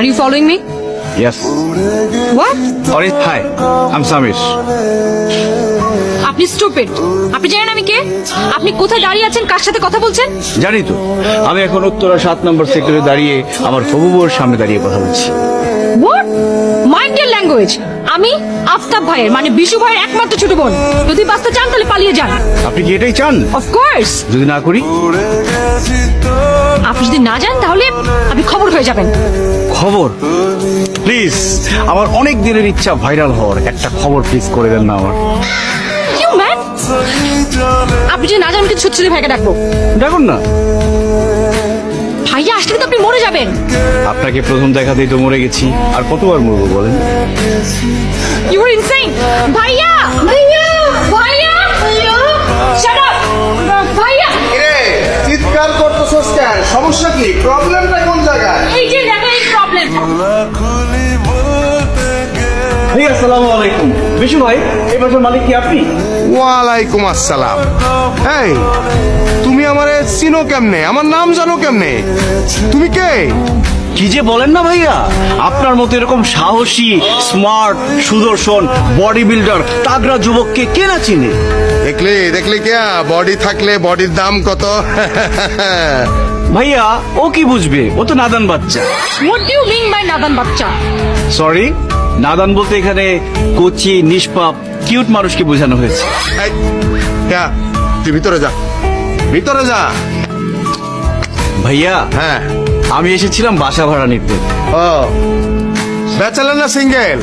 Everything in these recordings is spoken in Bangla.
Are you following me? Yes. What? Orit, hi. I'm Samir. আপনি স্টুপিড। আপনি জানেন আমি কে? আপনি কোথায় দাঁড়িয়ে আছেন, কার সাথে কথা বলছেন? জানি তো, আমি এখন উত্তরা 7 নম্বর সেক্টরে দাঁড়িয়ে আমার হবু বউর সামনে দাঁড়িয়ে কথা বলছি। What? Mind your language. আমি আফতাব ভাইয়ের মানে বিশু ভাইয়ের একমাত্র ছোট বোন। যদি বাঁচতে চান তাহলে পালিয়ে যান। আপনি কি এটাই চান? Of course. যদি না করি? আপনি যদি না যান তাহলে আপনি খবর হয়ে যাবেন। খবর? প্লিজ, আমার অনেক দিনের ইচ্ছা ভাইরাল হওয়ার, একটা খবর প্লিজ করে দেন না আমার। You man? আপনি যদি না যান আমি ছুটছুটি ভাইকে ডাকবো। দেখুন না, ভাইয়া আসলে তো আপনি মরে যাবেন। আপনাকে প্রথম দেখাতেই তো মরে গেছি, আর কতবার মরবো বলেন? You are insane. ভাইয়া! ভাইয়া! ভাইয়া! ভাইয়া! Shut up! ভাইয়া! কিরে চিৎকার করতেছস কেন? সমস্যা কি? প্রবলেমটা কোন জায়গায়? এই যে দেখো এই প্রবলেম। ভাই আসসালামু আলাইকুম। বিশু ভাই, এই বাসার মালিক কি আপনি? ওয়ালাইকুম আসসালাম। এই তুমি আমারে চিনো কেমনে? আমার নাম জানো কেমনে? তুমি কে? কি যে বলেন না ভাইয়া, আপনার মতো এরকম সাহসী, স্মার্ট, সুদর্শন, বডি বিল্ডার, তাগড়া যুবককে কে না চিনে? দেখলি কে? বডি থাকলে বডির দাম কত? ভাইয়া ও কি বুঝবে, ও তো নাদান বাচ্চা। What do you mean by নাদান বাচ্চা? সরি, নাদান বলতে এখানে কোচি, নিষ্পাপ, কিউট মানুষকে বোঝানো হয়েছে। এই, কে? তুই ভিতরে যা, ভিতরে যা। ভাইয়া হ্যাঁ। আমি এসেছিলাম বাসা ভাড়া নিতে। ও ব্যাচেলর না সিঙ্গেল?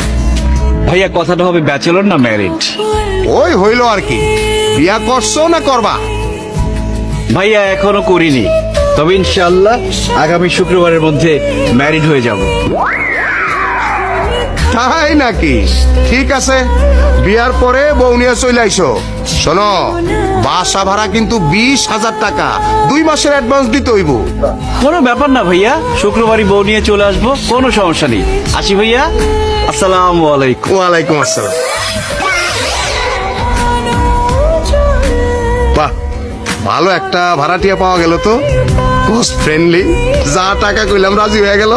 ভাইয়া কথাটা হবে ব্যাচেলর না ম্যারিড? ওই হইলো আর কি। বিয়া করছো না করবা? ভাইয়া এখনো করিনি, তবে ইনশাআল্লাহ আগামী শুক্রবারের মধ্যে ম্যারিড হয়ে যাব। তাই নাকি? ঠিক আছে, বিয়ার পরে বউ নিয়ে চলে আইসো। শোনো, বাসা ভাড়া কিন্তু 20,000 টাকা, 2 মাসের অ্যাডভান্স দিতে হইব। কোনো ব্যাপার না ভাইয়া, শুক্রবারই বউ নিয়ে চলে আসবো, কোনো সমস্যা নেই। আসি ভাইয়া, আসসালামু আলাইকুম। ওয়ালাইকুম আসসালাম। বাহ, ভালো একটা ভাড়াটিয়া পাওয়া গেল তো, কস্ট ফ্রেন্ডলি। যা টাকা কইলাম রাজি হয়ে গেল।